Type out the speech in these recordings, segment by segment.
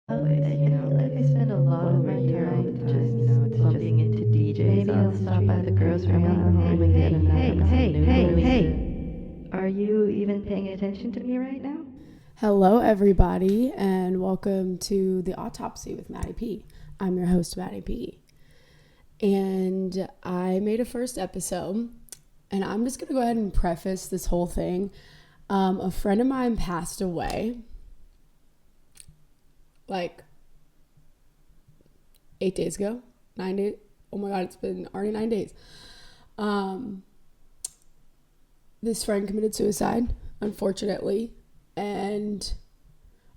Like I spend a lot of my time just bumping into DJs. Maybe I'll stop by the grocery on the home and get another hey. Are you even paying attention to me right now? Hello, everybody, and welcome to the Autopsy with Maddee P. I'm your host, Maddee P. And I made a first episode, and I'm just going to go ahead and preface this whole thing. A friend of mine passed away, like 8 days ago, 9 days. Oh my God, it's been already 9 days. This friend committed suicide, unfortunately. And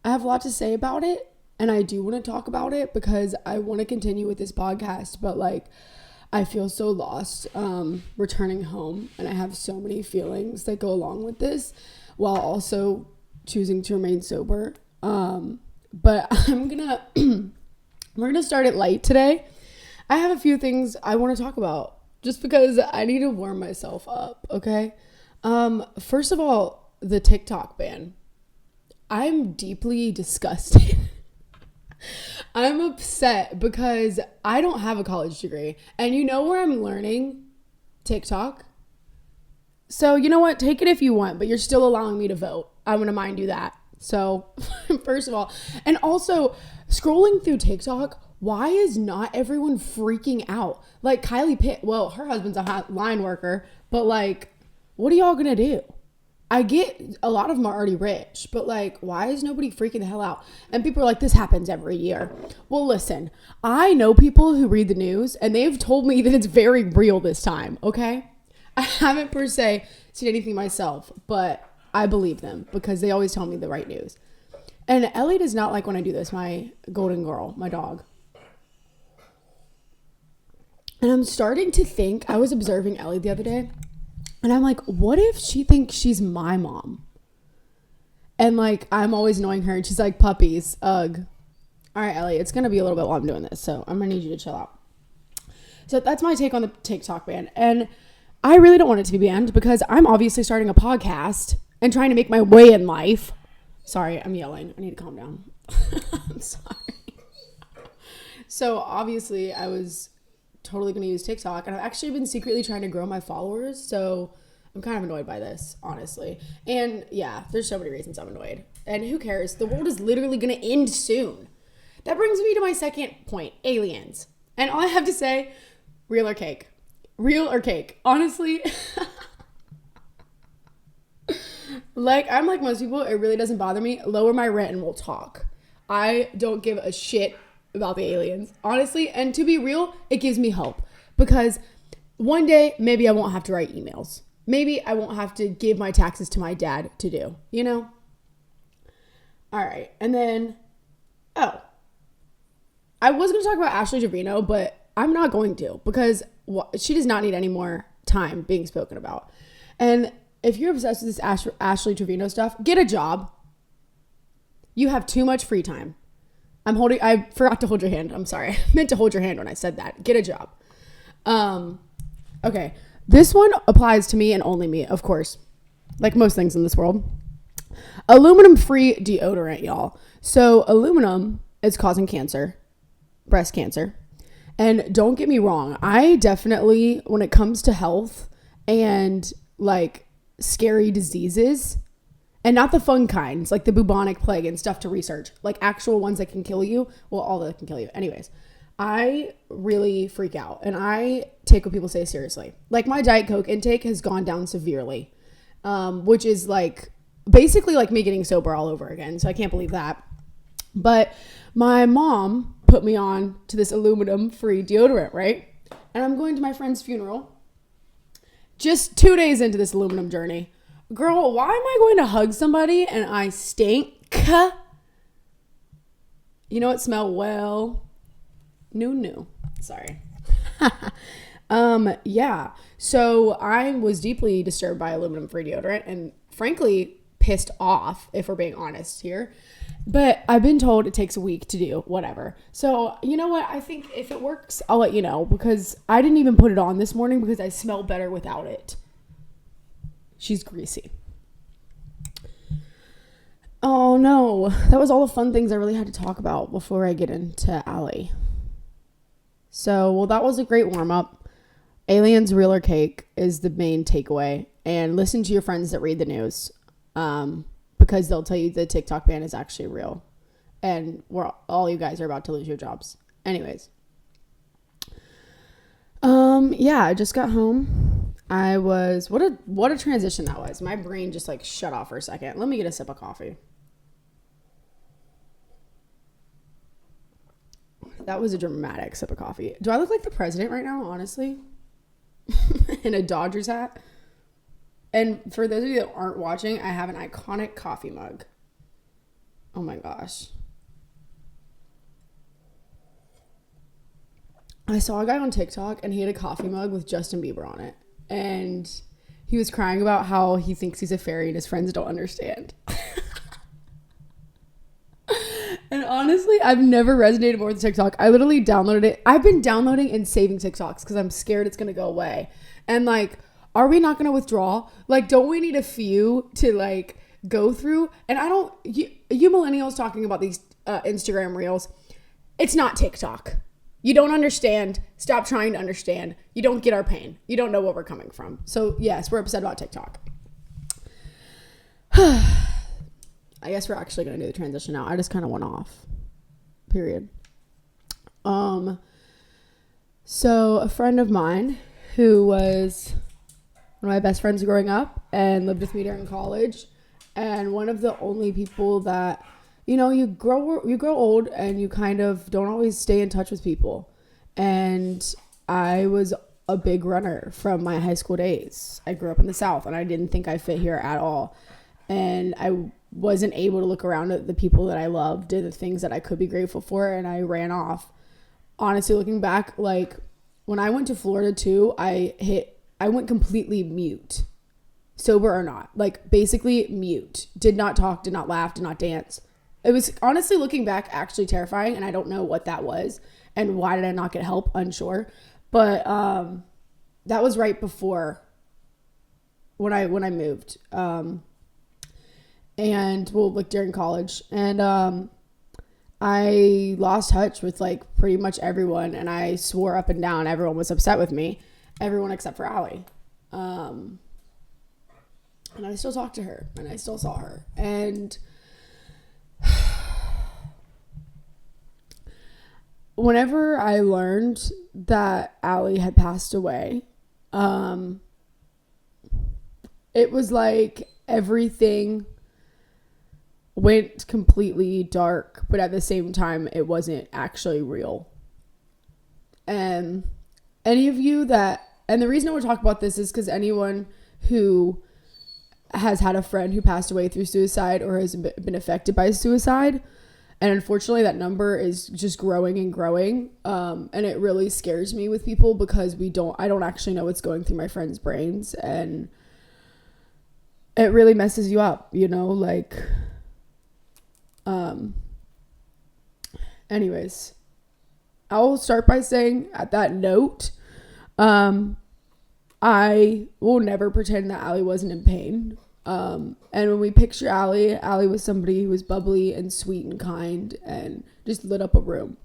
I have a lot to say about it, and I do want to talk about it because I want to continue with this podcast, but I feel so lost returning home, and I have so many feelings that go along with this while also choosing to remain sober. But we're gonna start it light today. I have a few things I want to talk about just because I need to warm myself up, okay? First of all, the TikTok ban. I'm deeply disgusted. I'm upset because I don't have a college degree. And you know where I'm learning? TikTok. So you know what? Take it if you want, but you're still allowing me to vote. I'm going to mind you that. So first of all, and also scrolling through TikTok, why is not everyone freaking out? Like Kylie Pitt, well, her husband's a line worker, but what are y'all going to do? I get a lot of them are already rich, but why is nobody freaking the hell out? And people are like, this happens every year. Well, listen, I know people who read the news and they've told me that it's very real this time. Okay. I haven't per se seen anything myself, but I believe them because they always tell me the right news. And Ellie does not like when I do this. My golden girl, my dog. And I'm starting to think, I was observing Ellie the other day. And I'm like, what if she thinks she's my mom? And I'm always annoying her and she's like, puppies, ugh. All right, Ellie, it's going to be a little bit while I'm doing this. So I'm going to need you to chill out. So that's my take on the TikTok ban. And I really don't want it to be banned because I'm obviously starting a podcast and trying to make my way in life. Sorry, I'm yelling. I need to calm down. I'm sorry. So obviously I was totally going to use TikTok, and I've actually been secretly trying to grow my followers, so I'm kind of annoyed by this, honestly. And yeah, there's so many reasons I'm annoyed, and who cares? The world is literally going to end soon. That brings me to my second point, aliens. And all I have to say, real or cake? Real or cake? Honestly, I'm like most people, it really doesn't bother me. Lower my rent and we'll talk. I don't give a shit about the aliens, honestly. And to be real, it gives me hope because one day maybe I won't have to write emails. Maybe I won't have to give my taxes to my dad to do, you know? All right. And then, I was going to talk about Ashley Trevino, but I'm not going to because she does not need any more time being spoken about. And if you're obsessed with this Ashley Trevino stuff, get a job. You have too much free time. I forgot to hold your hand. I'm sorry. I meant to hold your hand when I said that. Get a job. Okay. This one applies to me and only me, of course. Like most things in this world. Aluminum-free deodorant, y'all. So aluminum is causing cancer. Breast cancer. And don't get me wrong. I definitely, when it comes to health and scary diseases, and not the fun kinds, like the bubonic plague and stuff to research. Actual ones that can kill you. Well, all that can kill you. Anyways, I really freak out. And I take what people say seriously. My Diet Coke intake has gone down severely. Which is basically me getting sober all over again. So I can't believe that. But my mom put me on to this aluminum-free deodorant, right? And I'm going to my friend's funeral. Just 2 days into this aluminum journey. Girl, why am I going to hug somebody and I stink? You know what smell well? New. Sorry. Yeah. So I was deeply disturbed by aluminum-free deodorant and frankly pissed off, if we're being honest here. But I've been told it takes a week to do whatever. So you know what? I think if it works, I'll let you know because I didn't even put it on this morning because I smell better without it. She's greasy. Oh no, that was all the fun things I really had to talk about before I get into Allie. So, well, that was a great warm up. Aliens real or cake is the main takeaway. And listen to your friends that read the news, because they'll tell you the TikTok ban is actually real. And all you guys are about to lose your jobs. Anyways. Yeah, I just got home. I was, what a transition that was. My brain just like shut off for a second. Let me get a sip of coffee. That was a dramatic sip of coffee. Do I look like the president right now, honestly? In a Dodgers hat? And for those of you that aren't watching, I have an iconic coffee mug. Oh my gosh. I saw a guy on TikTok and he had a coffee mug with Justin Bieber on it. And he was crying about how he thinks he's a fairy and his friends don't understand. And honestly, I've never resonated more with TikTok. I literally downloaded it. I've been downloading and saving TikToks because I'm scared it's going to go away. And like, are we not going to withdraw? Like, don't we need a few to like go through? And I don't, you millennials talking about these Instagram reels, it's not TikTok. You don't understand. Stop trying to understand. You don't get our pain. You don't know where we're coming from. So yes, we're upset about TikTok. I guess we're actually going to do the transition now. I just kind of went off. Period. So a friend of mine who was one of my best friends growing up and lived with me during college, and one of the only people that, you know, you grow old and you kind of don't always stay in touch with people. And I was a big runner from my high school days. I grew up in the South and I didn't think I fit here at all. And I wasn't able to look around at the people that I loved and the things that I could be grateful for, and I ran off. Honestly, looking back, like when I went to Florida too, I went completely mute, sober or not, like basically mute, did not talk, did not laugh, did not dance. It was honestly, looking back, actually terrifying, and I don't know what that was and why did I not get help, unsure. But that was right before when I moved. And well, like during college, and I lost touch with like pretty much everyone, and I swore up and down everyone was upset with me, everyone except for Allie. And I still talked to her and I still saw her, and whenever I learned that Allie had passed away, it was like everything went completely dark, but at the same time, it wasn't actually real. And any of you that, and the reason I want to talk about this is because anyone who has had a friend who passed away through suicide or has been affected by suicide, and unfortunately that number is just growing and growing, and it really scares me with people because I don't actually know what's going through my friends' brains, and it really messes you up, you know, like anyways, I'll start by saying at that note, I will never pretend that Allie wasn't in pain. And when we picture Allie was somebody who was bubbly and sweet and kind and just lit up a room.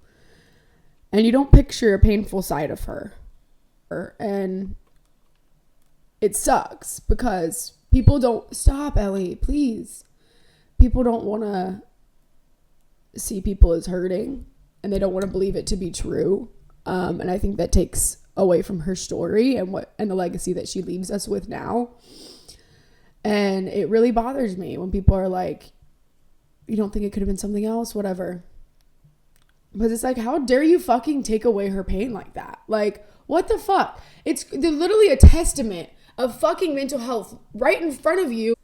And you don't picture a painful side of her. And it sucks because people don't, stop, Ellie, please. People don't want to see people as hurting, and they don't want to believe it to be true. And I think that takes away from her story and the legacy that she leaves us with now. And it really bothers me when people are like, you don't think it could have been something else, whatever. But it's like, how dare you fucking take away her pain like that? Like, what the fuck? They're literally a testament of fucking mental health right in front of you,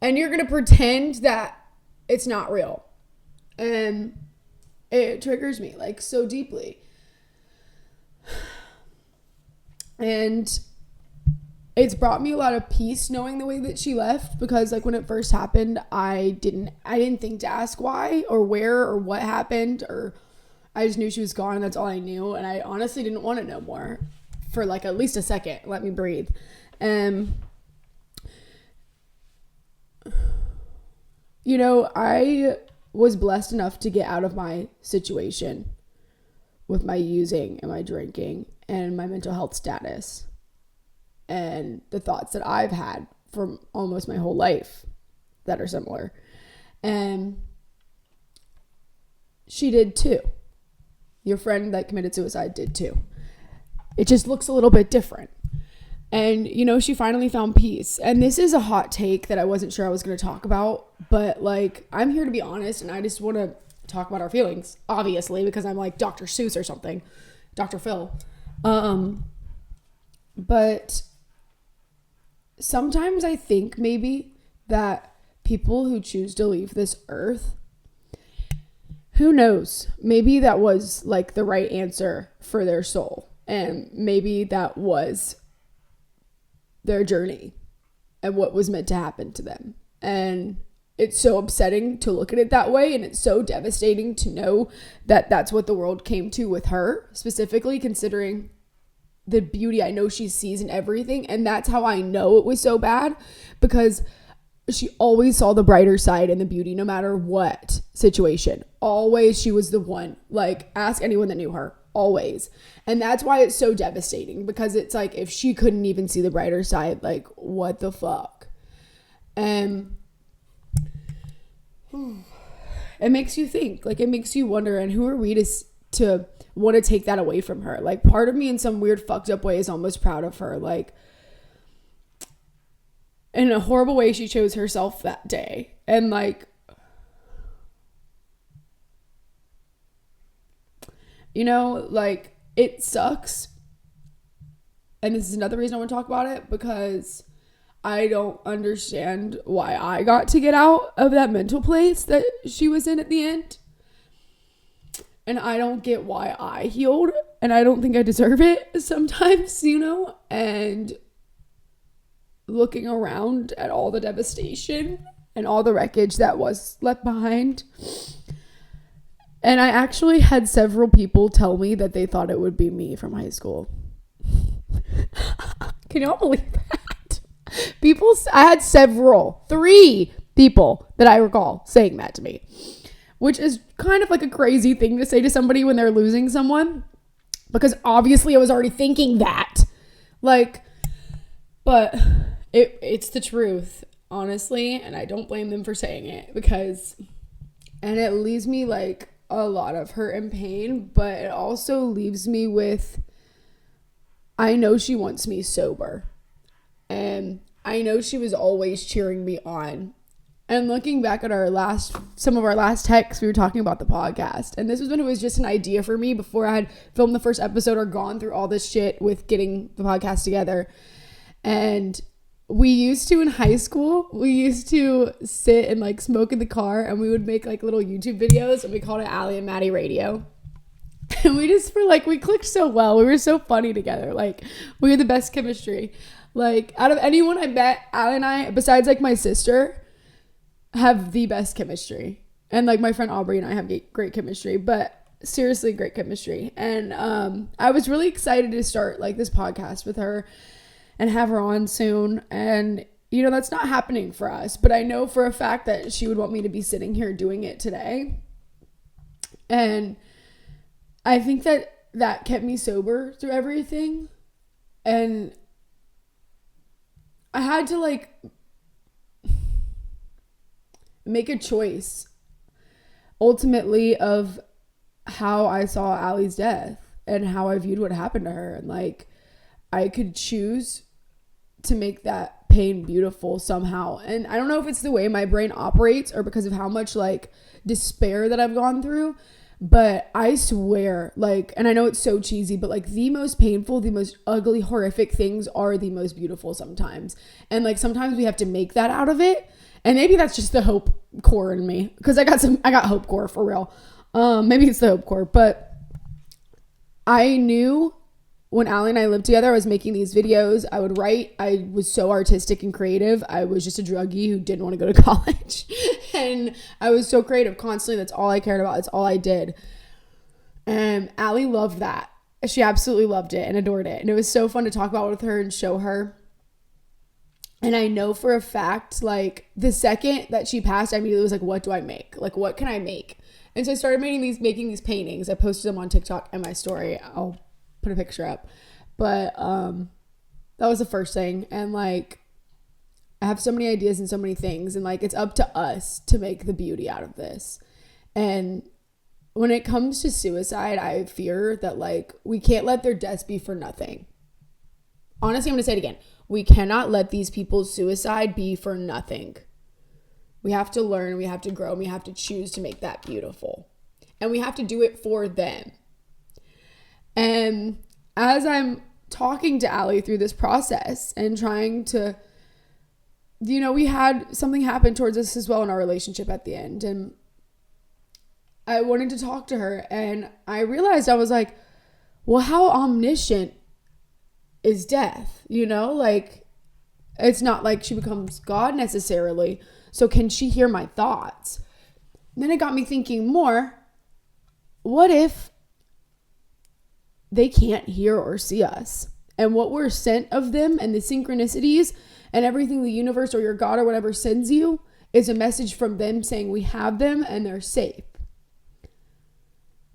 and you're gonna pretend that it's not real. And it triggers me like so deeply. And it's brought me a lot of peace knowing the way that she left, because like when it first happened, I didn't think to ask why or where or what happened, or I just knew she was gone and that's all I knew. And I honestly didn't want to know more for like at least a second. Let me breathe. you know, I was blessed enough to get out of my situation with my using and my drinking and my mental health status and the thoughts that I've had for almost my whole life that are similar. And she did too. Your friend that committed suicide did too. It just looks a little bit different. And, you know, she finally found peace. And this is a hot take that I wasn't sure I was going to talk about. But, like, I'm here to be honest. And I just want to talk about our feelings, obviously, because I'm like Dr. Seuss or something. Dr. Phil. But sometimes I think maybe that people who choose to leave this earth, who knows? Maybe that was, like, the right answer for their soul. And maybe that was their journey and what was meant to happen to them. And it's so upsetting to look at it that way, and it's so devastating to know that that's what the world came to with her, specifically considering the beauty I know she sees in everything. And that's how I know it was so bad, because she always saw the brighter side and the beauty no matter what situation. Always she was the one. Like, ask anyone that knew her. Always. And that's why it's so devastating, because it's like, if she couldn't even see the brighter side, like, what the fuck? And it makes you think, like, it makes you wonder, and who are we to want to take that away from her? Like, part of me in some weird fucked up way is almost proud of her. Like, in a horrible way, she chose herself that day. And, like, you know, like, it sucks. And this is another reason I want to talk about it, because I don't understand why I got to get out of that mental place that she was in at the end. And I don't get why I healed. And I don't think I deserve it sometimes, you know. And looking around at all the devastation and all the wreckage that was left behind. And I actually had several people tell me that they thought it would be me from high school. Can y'all believe that? I had 3 people that I recall saying that to me, which is kind of like a crazy thing to say to somebody when they're losing someone, because obviously I was already thinking that. Like, but it's the truth, honestly, and I don't blame them for saying it, and it leaves me like a lot of hurt and pain, but it also leaves me with, I know she wants me sober, and I know she was always cheering me on. And looking back at some of our last texts, we were talking about the podcast, and this was when it was just an idea for me before I had filmed the first episode or gone through all this shit with getting the podcast together. And we used to, in high school, sit and like smoke in the car, and we would make like little YouTube videos, and we called it Allie and Maddee Radio. And we clicked so well. We were so funny together. Like, we had the best chemistry. Like, out of anyone I met, Allie and I, besides like my sister, have the best chemistry. And like my friend Aubrey and I have great chemistry, but seriously great chemistry. And I was really excited to start like this podcast with her and have her on soon. And, you know, that's not happening for us. But I know for a fact that she would want me to be sitting here doing it today. And I think that kept me sober through everything. And I had to, like, make a choice, ultimately, of how I saw Allie's death and how I viewed what happened to her. And, like, I could choose to make that pain beautiful somehow. And I don't know if it's the way my brain operates or because of how much like despair that I've gone through, but I swear, like, and I know it's so cheesy, but like the most painful, the most ugly, horrific things are the most beautiful sometimes. And like sometimes we have to make that out of it. And maybe that's just the hope core in me, because I got hope core for real. Maybe it's the hope core, but I knew when Allie and I lived together, I was making these videos. I would write. I was so artistic and creative. I was just a druggie who didn't want to go to college. And I was so creative constantly. That's all I cared about. That's all I did. And Allie loved that. She absolutely loved it and adored it. And it was so fun to talk about with her and show her. And I know for a fact, like, the second that she passed, I immediately was like, what do I make? Like, what can I make? And so I started making these paintings. I posted them on TikTok and my story. I'll put a picture up. But that was the first thing. And, like, I have so many ideas and so many things. And, like, it's up to us to make the beauty out of this. And when it comes to suicide, I fear that, like, we can't let their deaths be for nothing. Honestly, I'm going to say it again. We cannot let these people's suicide be for nothing. We have to learn, we have to grow, and we have to choose to make that beautiful. And we have to do it for them. And as I'm talking to Allie through this process and trying to, you know, we had something happen towards us as well in our relationship at the end. And I wanted to talk to her. And I realized, I was like, well, how omniscient is death? You know, like, it's not like she becomes God necessarily. So can she hear my thoughts? And then it got me thinking more, what if they can't hear or see us? And what we're sent of them and the synchronicities and everything the universe or your God or whatever sends you is a message from them saying we have them and they're safe.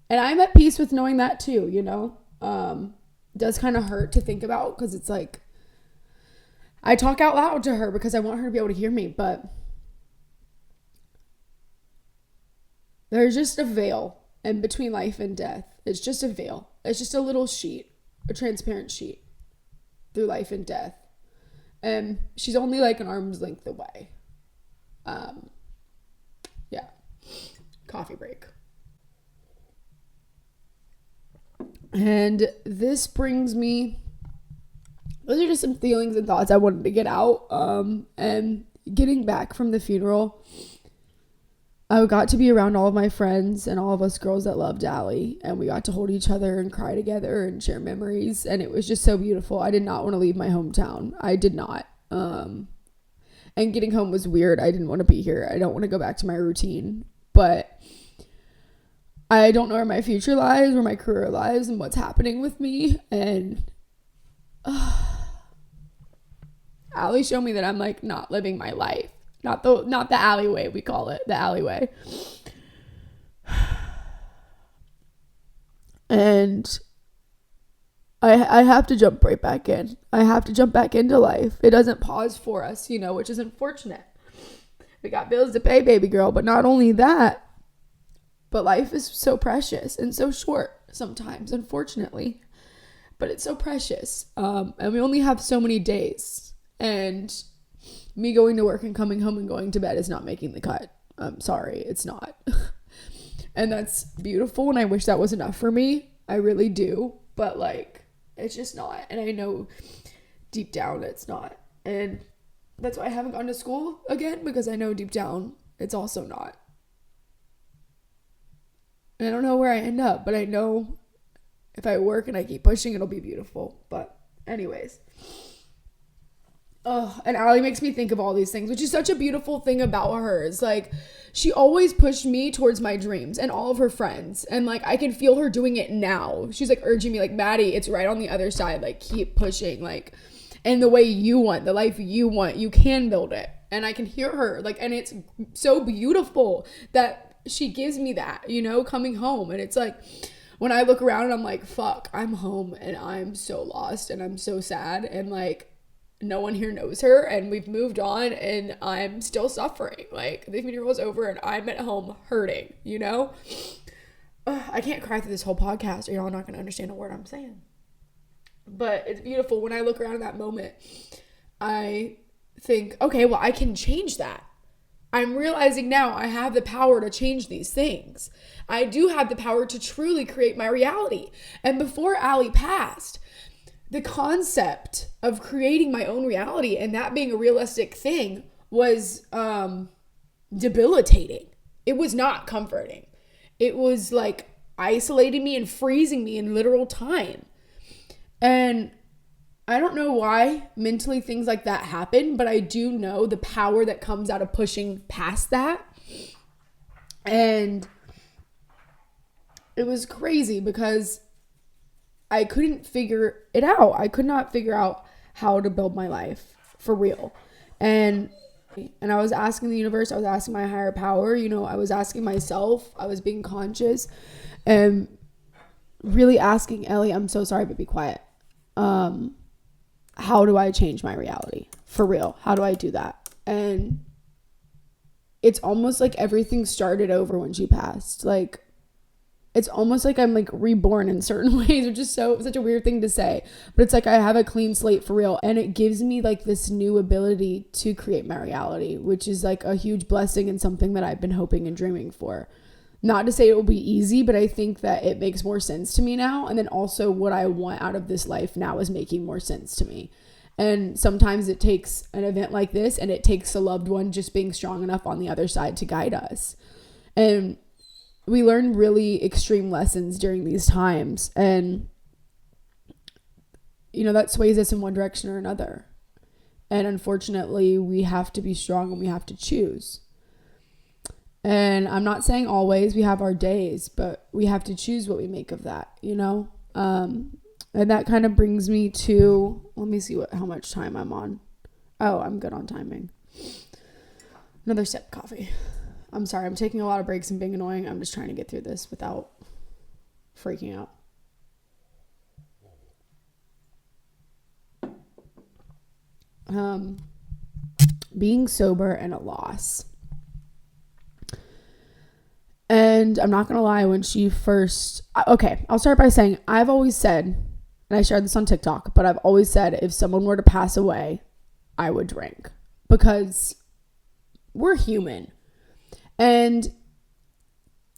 And I'm at peace with knowing that too, you know? It does kind of hurt to think about because it's like, I talk out loud to her because I want her to be able to hear me, but there's just a veil in between life and death. It's just a veil. It's just a little sheet, a transparent sheet through life and death. And she's only like an arm's length away. Yeah. Coffee break. And this brings me, those are just some feelings and thoughts I wanted to get out. And getting back from the funeral, I got to be around all of my friends and all of us girls that loved Allie, and we got to hold each other and cry together and share memories, and it was just so beautiful. I did not want to leave my hometown. I did not. And getting home was weird. I didn't want to be here. I don't want to go back to my routine, but I don't know where my future lies, where my career lies, and what's happening with me. And Allie showed me that I'm like not living my life. Not the alleyway, we call it, the alleyway. And I have to jump right back in. I have to jump back into life. It doesn't pause for us, you know, which is unfortunate. We got bills to pay, baby girl. But not only that, but life is so precious and so short sometimes, unfortunately. But it's so precious. And we only have so many days. And me going to work and coming home and going to bed is not making the cut. I'm sorry, it's not. And that's beautiful, and I wish that was enough for me. I really do. But, like, it's just not. And I know deep down it's not. And that's why I haven't gone to school again, because I know deep down it's also not. And I don't know where I end up, but I know if I work and I keep pushing, it'll be beautiful. But anyways. Oh, and Allie makes me think of all these things, which is such a beautiful thing about her. It's like, she always pushed me towards my dreams, and all of her friends. And like, I can feel her doing it now. She's like urging me, like, Maddie, it's right on the other side. Like, keep pushing, like, and the way you want, the life you want, you can build it. And I can hear her, like, and it's so beautiful that she gives me that, you know, coming home. And it's like, when I look around and I'm like, fuck, I'm home and I'm so lost and I'm so sad. And like, no one here knows her, and we've moved on, and I'm still suffering. Like, the funeral is over and I'm at home hurting, you know? I can't cry through this whole podcast or y'all are not going to understand a word I'm saying. But it's beautiful. When I look around in that moment, I think, okay, well, I can change that. I'm realizing now I have the power to change these things. I do have the power to truly create my reality. And before Allie passed, the concept of creating my own reality and that being a realistic thing was debilitating. It was not comforting. It was like isolating me and freezing me in literal time. And I don't know why mentally things like that happen, but I do know the power that comes out of pushing past that. And it was crazy because I couldn't figure it out. I could not figure out how to build my life for real. And I was asking the universe, I was asking my higher power, you know, I was asking myself, I was being conscious and really asking, Ellie, I'm so sorry, but be quiet. How do I change my reality? For real. How do I do that? And it's almost like everything started over when she passed. Like, it's almost like I'm like reborn in certain ways, which is such a weird thing to say, but it's like I have a clean slate for real. And it gives me like this new ability to create my reality, which is like a huge blessing and something that I've been hoping and dreaming for. Not to say it will be easy, but I think that it makes more sense to me now. And then also what I want out of this life now is making more sense to me. And sometimes it takes an event like this, and it takes a loved one just being strong enough on the other side to guide us. And we learn really extreme lessons during these times. And, you know, that sways us in one direction or another. And unfortunately, we have to be strong and we have to choose. And I'm not saying always, we have our days, but we have to choose what we make of that, you know? And that kind of brings me to, let me see how much time I'm on. Oh, I'm good on timing. Another sip of coffee. I'm sorry, I'm taking a lot of breaks and being annoying. I'm just trying to get through this without freaking out. Being sober and a loss. And I'm not going to lie, when she first... Okay, I'll start by saying I've always said, and I shared this on TikTok, but I've always said if someone were to pass away, I would drink. Because we're human. And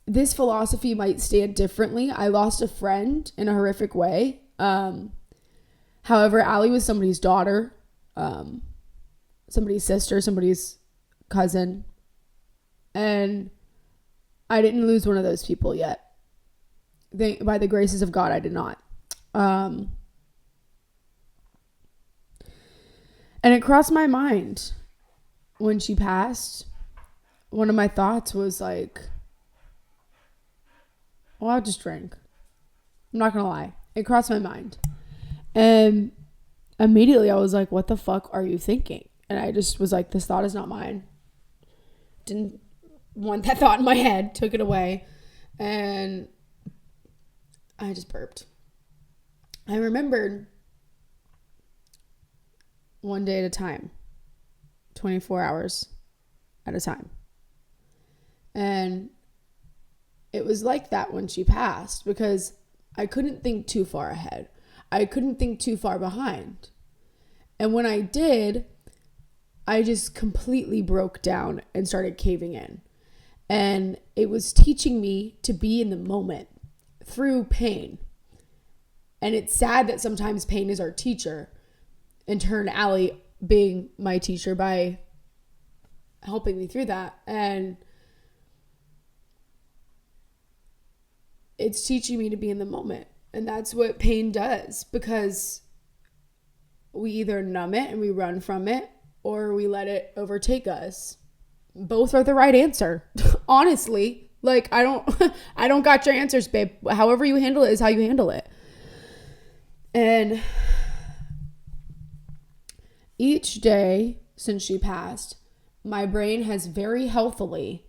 this philosophy might stand differently. I lost a friend in a horrific way. However, Allie was somebody's daughter, somebody's sister, somebody's cousin. And I didn't lose one of those people yet. By the graces of God, I did not. And it crossed my mind when she passed. One of my thoughts was like, well, I'll just drink. I'm not going to lie. It crossed my mind. And immediately I was like, what the fuck are you thinking? And I just was like, this thought is not mine. Didn't want that thought in my head. Took it away. And I just burped. I remembered one day at a time. 24 hours at a time. And it was like that when she passed because I couldn't think too far ahead. I couldn't think too far behind. And when I did, I just completely broke down and started caving in. And it was teaching me to be in the moment through pain. And it's sad that sometimes pain is our teacher. In turn, Allie being my teacher by helping me through that. And it's teaching me to be in the moment. And that's what pain does, because we either numb it and we run from it, or we let it overtake us. Both are the right answer. Honestly, like I don't got your answers, babe. However you handle it is how you handle it. And each day since she passed, my brain has very healthily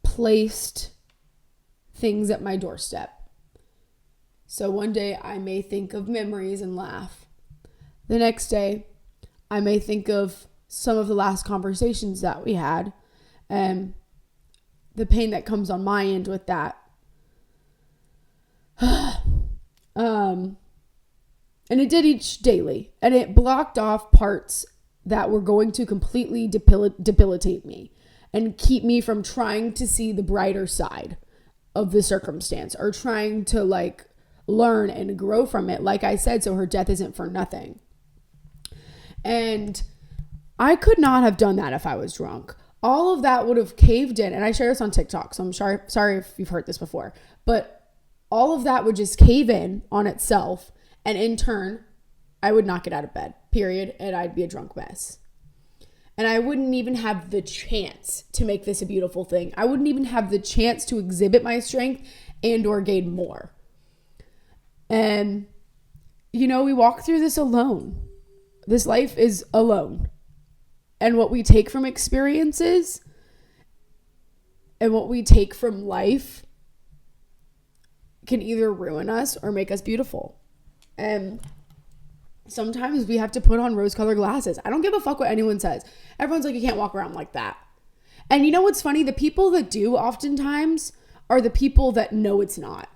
placed things at my doorstep. So one day I may think of memories and laugh. The next day I may think of some of the last conversations that we had and the pain that comes on my end with that. And it did each daily, and it blocked off parts that were going to completely debilitate me and keep me from trying to see the brighter side of the circumstance or trying to like learn and grow from it. Like I said, so her death isn't for nothing. And I could not have done that if I was drunk. All of that would have caved in. And I share this on TikTok, so I'm sorry if you've heard this before. But all of that would just cave in on itself. And in turn, I would not get out of bed, period. And I'd be a drunk mess. And I wouldn't even have the chance to make this a beautiful thing. I wouldn't even have the chance to exhibit my strength and or gain more. And, you know, we walk through this alone. This life is alone. And what we take from experiences and what we take from life can either ruin us or make us beautiful. And sometimes we have to put on rose-colored glasses. I don't give a fuck what anyone says. Everyone's like, you can't walk around like that. And you know what's funny? The people that do oftentimes are the people that know it's not,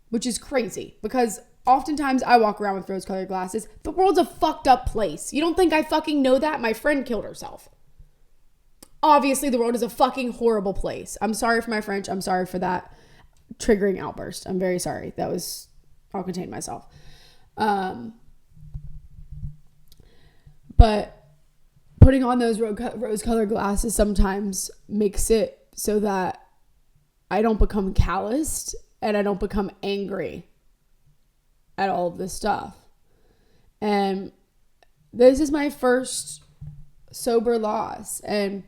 which is crazy because oftentimes I walk around with rose-colored glasses. The world's a fucked up place. You don't think I fucking know that? My friend killed herself. Obviously, the world is a fucking horrible place. I'm sorry for my French. I'm sorry for that triggering outburst. I'm very sorry. I'll contain myself. But putting on those rose-colored glasses sometimes makes it so that I don't become calloused and I don't become angry at all of this stuff. And this is my first sober loss. And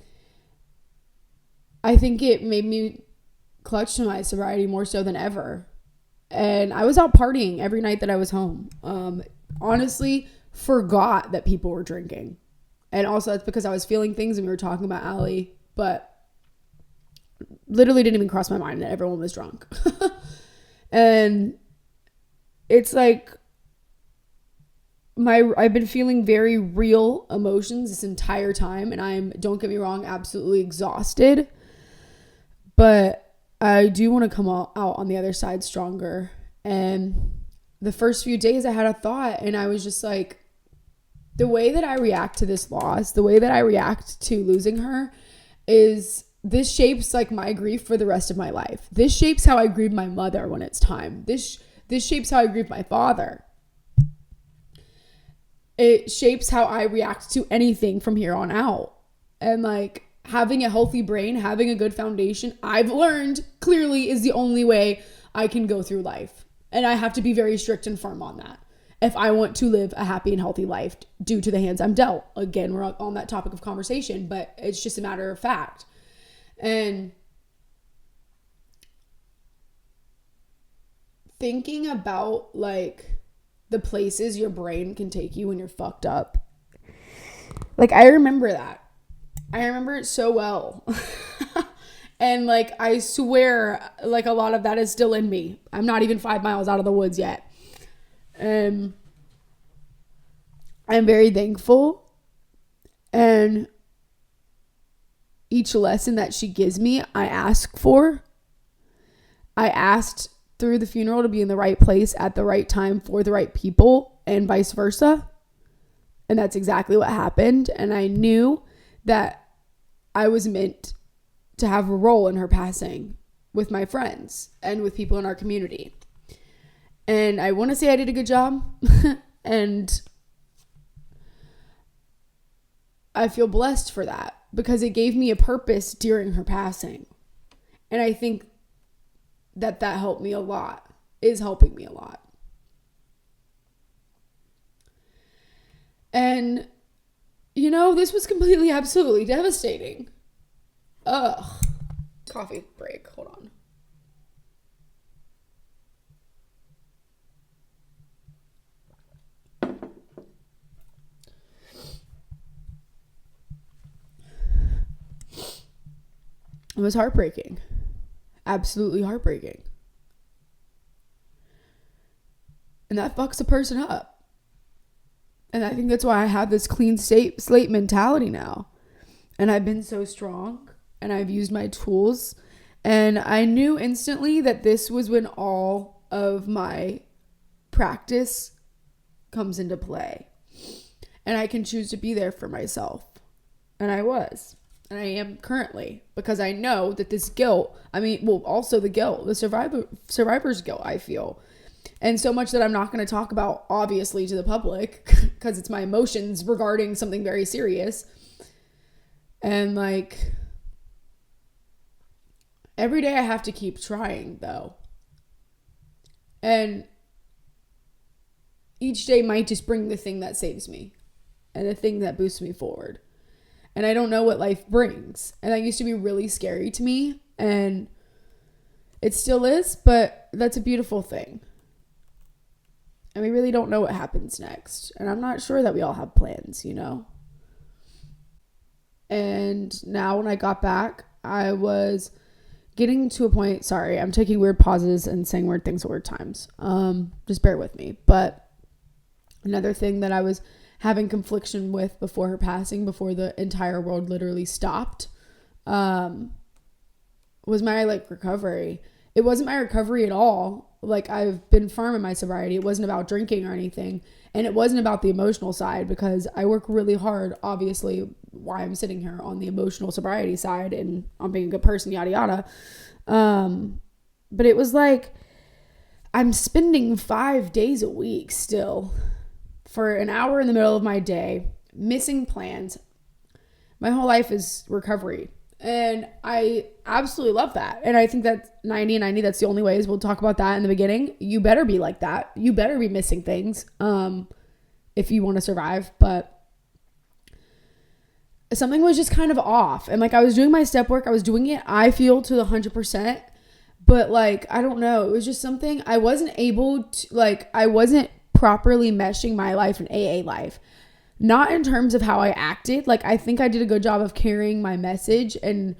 I think it made me clutch to my sobriety more so than ever. And I was out partying every night that I was home. Honestly, forgot that people were drinking. And also that's because I was feeling things and we were talking about Allie, but literally didn't even cross my mind that everyone was drunk. And it's like I've been feeling very real emotions this entire time, and don't get me wrong, absolutely exhausted. But I do want to come out on the other side stronger. And the first few days I had a thought, and I was just like, the way that I react to this loss, the way that I react to losing her this shapes like my grief for the rest of my life. This shapes how I grieve my mother when it's time. This shapes how I grieve my father. It shapes how I react to anything from here on out. And like having a healthy brain, having a good foundation, I've learned clearly is the only way I can go through life. And I have to be very strict and firm on that if I want to live a happy and healthy life due to the hands I'm dealt. Again, we're on that topic of conversation, but it's just a matter of fact. And thinking about like the places your brain can take you when you're fucked up. Like I remember that. I remember it so well. And like I swear like a lot of that is still in me. I'm not even 5 miles out of the woods yet. I'm very thankful. And each lesson that she gives me, I ask for. I asked through the funeral to be in the right place at the right time for the right people and vice versa. And that's exactly what happened. And I knew that I was meant to have a role in her passing with my friends and with people in our community. And I want to say I did a good job. And I feel blessed for that because it gave me a purpose during her passing. And I think that helped me a lot, is helping me a lot. And, you know, this was completely, absolutely devastating. Ugh. Coffee break. Hold on. It was heartbreaking. Absolutely heartbreaking. And that fucks a person up. And I think that's why I have this clean slate mentality now. And I've been so strong. And I've used my tools. And I knew instantly that this was when all of my practice comes into play. And I can choose to be there for myself. And I was. And I am currently, because I know that this guilt, also the guilt, the survivor's guilt I feel. And so much that I'm not going to talk about, obviously, to the public, because it's my emotions regarding something very serious. And like, every day I have to keep trying, though. And each day might just bring the thing that saves me and the thing that boosts me forward. And I don't know what life brings. And that used to be really scary to me. And it still is, but that's a beautiful thing. And we really don't know what happens next. And I'm not sure that we all have plans, you know? And now when I got back, I was getting to a point. Sorry, I'm taking weird pauses and saying weird things at weird times. Just bear with me. But another thing that I was having confliction with before her passing, before the entire world literally stopped, was my like recovery. It wasn't my recovery at all. Like, I've been firm in my sobriety. It wasn't about drinking or anything. And it wasn't about the emotional side, because I work really hard, obviously, why I'm sitting here, on the emotional sobriety side and on being a good person, yada, yada. But it was like, I'm spending 5 days a week still for an hour in the middle of my day, missing plans. My whole life is recovery. And I absolutely love that. And I think that 90 and 90, that's the only ways. We'll talk about that in the beginning. You better be like that. You better be missing things if you want to survive. But something was just kind of off. And like, I was doing my step work. I was doing it, I feel, to the 100%. But like, I don't know. It was just something I wasn't able to, like, I wasn't properly meshing my life and AA life. Not in terms of how I acted. Like, I think I did a good job of carrying my message and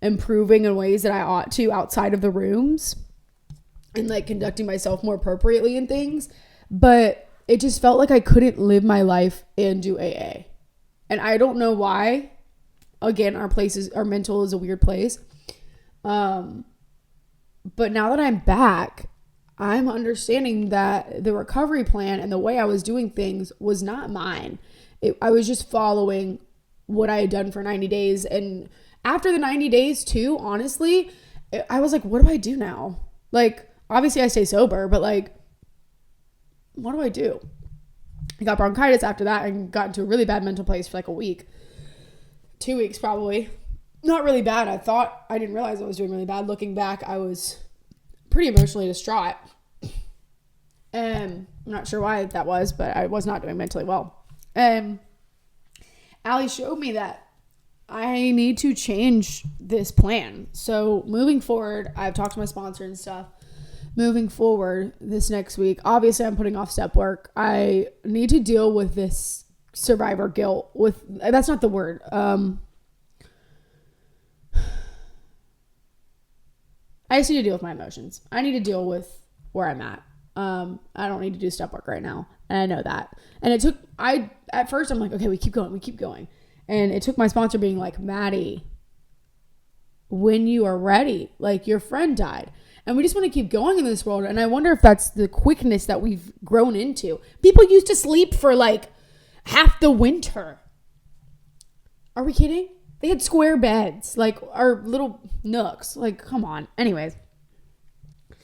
improving in ways that I ought to outside of the rooms, and like conducting myself more appropriately in things. But it just felt like I couldn't live my life and do AA. And I don't know why. Again, our mental is a weird place. But now that I'm back, I'm understanding that the recovery plan and the way I was doing things was not mine. I was just following what I had done for 90 days. And after the 90 days too, honestly, I was like, what do I do now? Like, obviously I stay sober, but like, what do I do? I got bronchitis after that and got into a really bad mental place for like a week, 2 weeks probably. Not really bad. I didn't realize I was doing really bad. Looking back, I was pretty emotionally distraught. I'm not sure why that was, but I was not doing mentally well. Allie showed me that I need to change this plan. So moving forward, I've talked to my sponsor and stuff. Moving forward this next week, obviously I'm putting off step work. I need to deal with this survivor guilt. That's not the word. I just need to deal with my emotions. I need to deal with where I'm at. I don't need to do step work right now. And I know that. And at first I'm like, okay, we keep going. And it took my sponsor being like, Maddee, when you are ready, like, your friend died. And we just want to keep going in this world. And I wonder if that's the quickness that we've grown into. People used to sleep for like half the winter. Are we kidding? They had square beds, like our little nooks. Like, come on. Anyways. I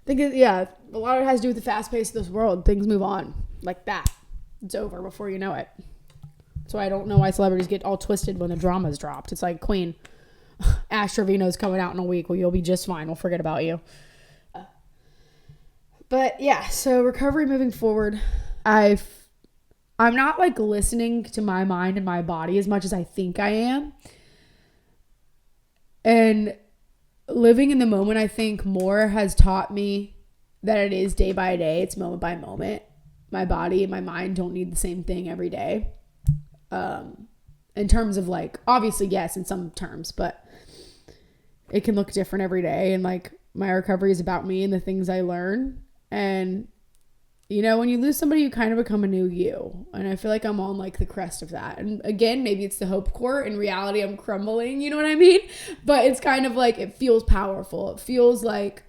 think, a lot of it has to do with the fast pace of this world. Things move on like that. It's over before you know it. So I don't know why celebrities get all twisted when the drama's dropped. It's like, Queen, Ash Trevino's coming out in a week. Well, you'll be just fine. We'll forget about you. But yeah, so recovery moving forward. I'm not like listening to my mind and my body as much as I think I am. And living in the moment, I think, more has taught me that it is day by day. It's moment by moment. My body and my mind don't need the same thing every day. In terms of like, obviously, yes, in some terms, but it can look different every day. And like, my recovery is about me and the things I learn. And, you know, when you lose somebody, you kind of become a new you. And I feel like I'm on like the crest of that. And again, maybe it's the hope core. In reality, I'm crumbling. You know what I mean? But it's kind of like, it feels powerful. It feels like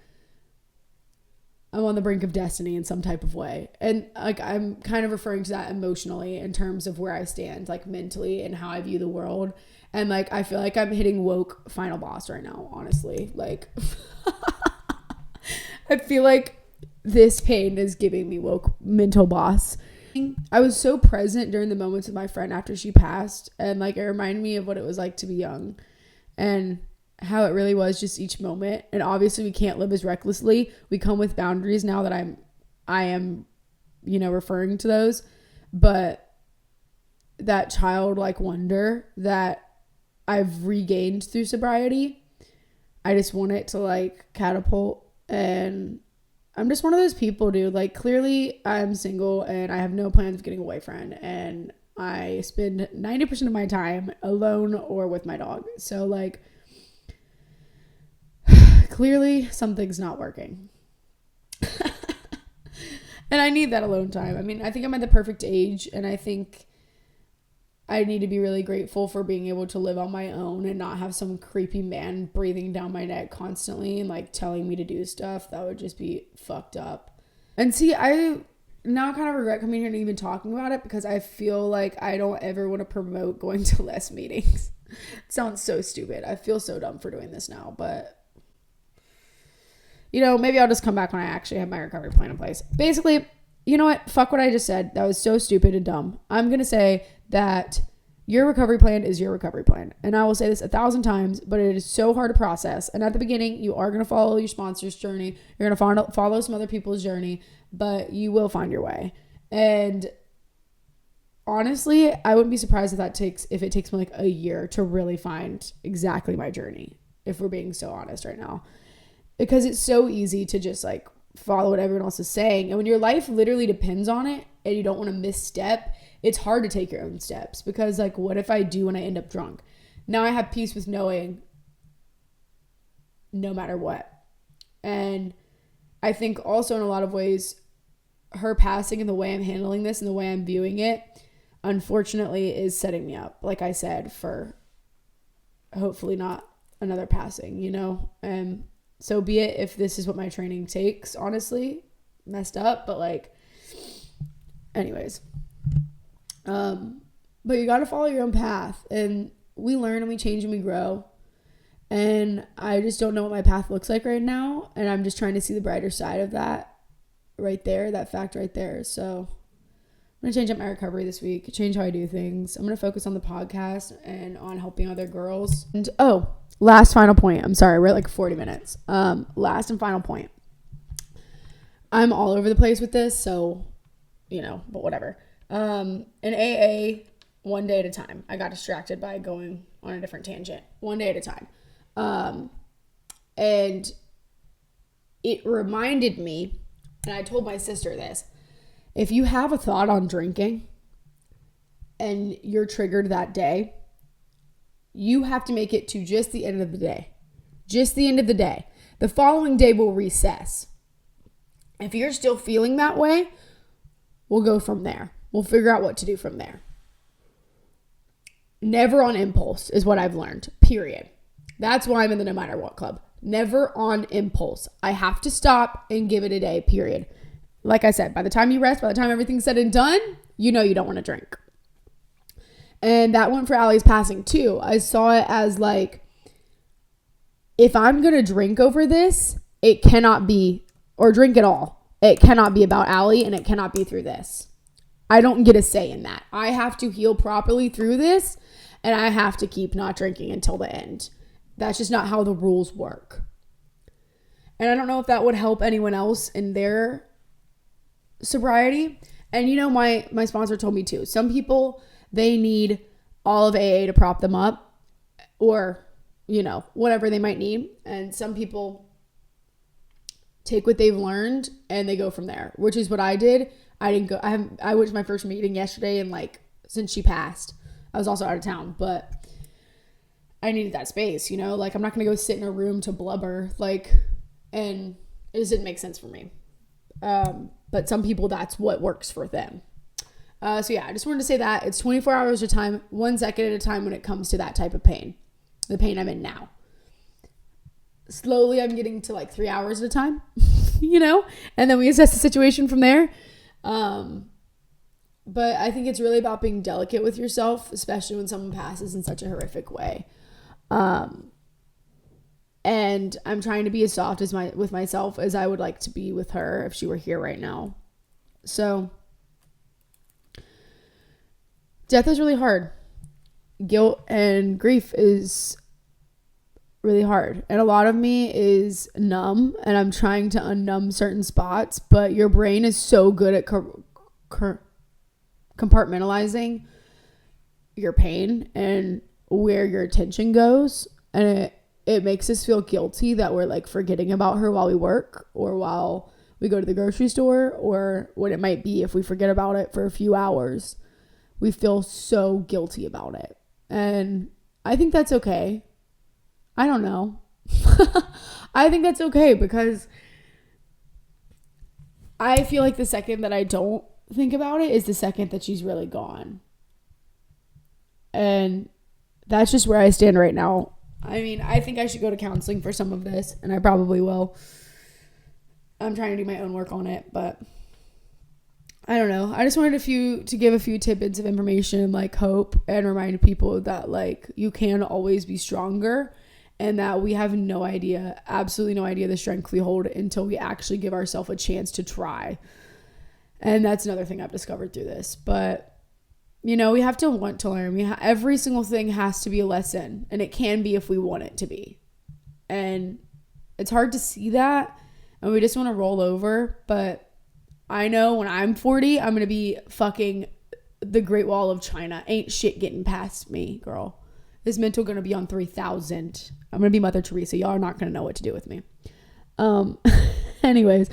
I'm on the brink of destiny in some type of way. And like, I'm kind of referring to that emotionally in terms of where I stand, like mentally, and how I view the world. And like, I feel like I'm hitting woke final boss right now, honestly. Like, I feel like this pain is giving me woke mental boss. I was so present during the moments of my friend after she passed. And like, it reminded me of what it was like to be young and how it really was just each moment. And obviously we can't live as recklessly. We come with boundaries now that I am, you know, referring to those. But that childlike wonder that I've regained through sobriety, I just want it to like catapult. And I'm just one of those people, dude. Like, clearly I'm single and I have no plans of getting a boyfriend. And I spend 90% of my time alone or with my dog. So like, clearly something's not working. And I need that alone time. I mean, I think I'm at the perfect age, and I think I need to be really grateful for being able to live on my own and not have some creepy man breathing down my neck constantly and like telling me to do stuff. That would just be fucked up. And see, I now kind of regret coming here and even talking about it, because I feel like I don't ever want to promote going to less meetings. It sounds so stupid. I feel so dumb for doing this now, but you know, maybe I'll just come back when I actually have my recovery plan in place. Basically, you know what? Fuck what I just said. That was so stupid and dumb. I'm going to say that your recovery plan is your recovery plan. And I will say this 1,000 times, but it is so hard to process. And at the beginning, you are going to follow your sponsor's journey. You're going to follow some other people's journey, but you will find your way. And honestly, I wouldn't be surprised if it takes me like a year to really find exactly my journey, if we're being so honest right now. Because it's so easy to just like follow what everyone else is saying. And when your life literally depends on it and you don't want to misstep, it's hard to take your own steps. Because like, what if I do and I end up drunk? Now I have peace with knowing no matter what. And I think also in a lot of ways, her passing and the way I'm handling this and the way I'm viewing it, unfortunately, is setting me up, like I said, for hopefully not another passing, you know? And so be it if this is what my training takes, honestly. Messed up, but like, anyways. But you got to follow your own path, and we learn and we change and we grow. And I just don't know what my path looks like right now. And I'm just trying to see the brighter side of that right there, that fact right there. So I'm going to change up my recovery this week, change how I do things. I'm going to focus on the podcast and on helping other girls. And last final point. I'm sorry, we're at like 40 minutes. Last and final point. I'm all over the place with this, so, you know, but whatever. In AA, one day at a time. I got distracted by going on a different tangent. One day at a time. And it reminded me, and I told my sister this, if you have a thought on drinking and you're triggered that day, you have to make it to just the end of the day. Just the end of the day. The following day will recess. If you're still feeling that way, we'll go from there. We'll figure out what to do from there. Never on impulse is what I've learned, period. That's why I'm in the No Matter What Club. Never on impulse. I have to stop and give it a day, period. Like I said, by the time you rest, by the time everything's said and done, you know you don't want to drink. And that went for Allie's passing too. I saw it as like, if I'm going to drink over this, it cannot be, or drink at all, it cannot be about Allie, and it cannot be through this. I don't get a say in that. I have to heal properly through this, and I have to keep not drinking until the end. That's just not how the rules work. And I don't know if that would help anyone else in their sobriety. And you know, my sponsor told me too, some people, they need all of AA to prop them up, or, you know, whatever they might need. And some people take what they've learned and they go from there, which is what I did. I didn't go. I went to my first meeting yesterday, and like, since she passed, I was also out of town, but I needed that space, you know, like I'm not going to go sit in a room to blubber, like, and it just didn't make sense for me. But some people, that's what works for them. So yeah, I just wanted to say that it's 24 hours at a time, 1 second at a time when it comes to that type of pain, the pain I'm in now. Slowly, I'm getting to like 3 hours at a time, you know, and then we assess the situation from there. But I think it's really about being delicate with yourself, especially when someone passes in such a horrific way. And I'm trying to be as soft with myself as I would like to be with her if she were here right now. So death is really hard. Guilt and grief is really hard. And a lot of me is numb, and I'm trying to unnumb certain spots, but your brain is so good at compartmentalizing your pain and where your attention goes. And it makes us feel guilty that we're like forgetting about her while we work, or while we go to the grocery store, or what it might be if we forget about it for a few hours. we feel so guilty about it. And I think that's okay. I don't know. I think that's okay because I feel like the second that I don't think about it is the second that she's really gone. And that's just where I stand right now. I mean, I think I should go to counseling for some of this, and I probably will. I'm trying to do my own work on it, but I don't know. I just wanted to give a few tidbits of information, like hope, and remind people that like you can always be stronger, and that we have no idea, absolutely no idea the strength we hold until we actually give ourselves a chance to try. And that's another thing I've discovered through this. But you know, we have to want to learn. Every single thing has to be a lesson, and it can be if we want it to be. And it's hard to see that, and we just want to roll over. But I know when I'm 40, I'm going to be fucking the Great Wall of China. Ain't shit getting past me, girl. This mental going to be on 3,000. I'm going to be Mother Teresa. Y'all are not going to know what to do with me. Anyways,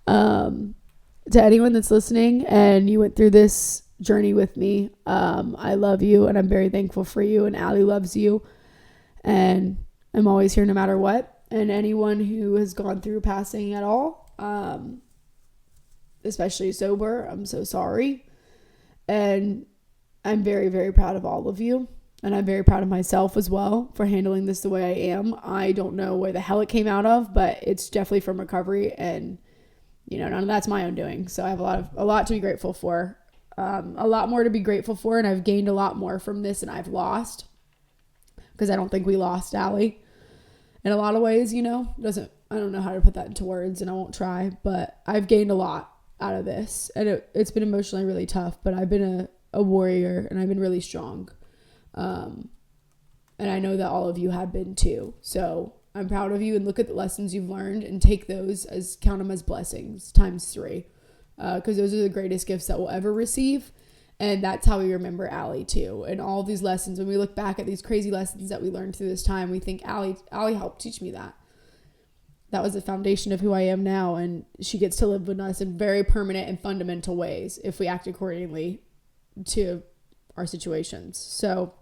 to anyone that's listening and you went through this journey with me, I love you, and I'm very thankful for you, and Allie loves you, and I'm always here no matter what. And anyone who has gone through passing at all, especially sober, I'm so sorry. And I'm very, very proud of all of you, and I'm very proud of myself as well for handling this the way I am. I don't know where the hell it came out of, but it's definitely from recovery, and you know, none of that's my own doing. So I have a lot to be grateful for. A lot more to be grateful for, and I've gained a lot more from this than I've lost, because I don't think we lost Allie in a lot of ways, you know. I don't know how to put that into words, and I won't try, but I've gained a lot out of this, and it's been emotionally really tough, but I've been a warrior, and I've been really strong, and I know that all of you have been too. So I'm proud of you, and look at the lessons you've learned and take those count them as blessings times 3. Because those are the greatest gifts that we'll ever receive. And that's how we remember Allie too. And all these lessons, when we look back at these crazy lessons that we learned through this time, we think Allie helped teach me that. That was the foundation of who I am now. And she gets to live with us in very permanent and fundamental ways if we act accordingly to our situations. So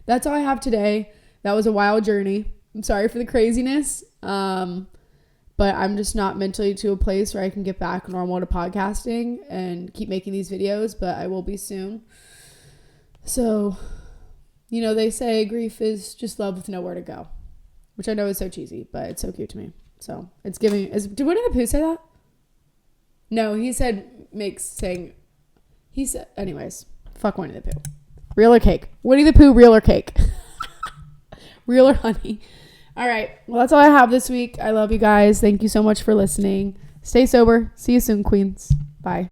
that's all I have today. That was a wild journey. I'm sorry for the craziness. But I'm just not mentally to a place where I can get back normal to podcasting and keep making these videos, but I will be soon. So, you know, they say grief is just love with nowhere to go, which I know is so cheesy, but it's so cute to me. So it's did Winnie the Pooh say that? No, he said, anyways, fuck Winnie the Pooh. Real or cake? Winnie the Pooh, real or cake? Real or honey? All right. Well, that's all I have this week. I love you guys. Thank you so much for listening. Stay sober. See you soon, queens. Bye.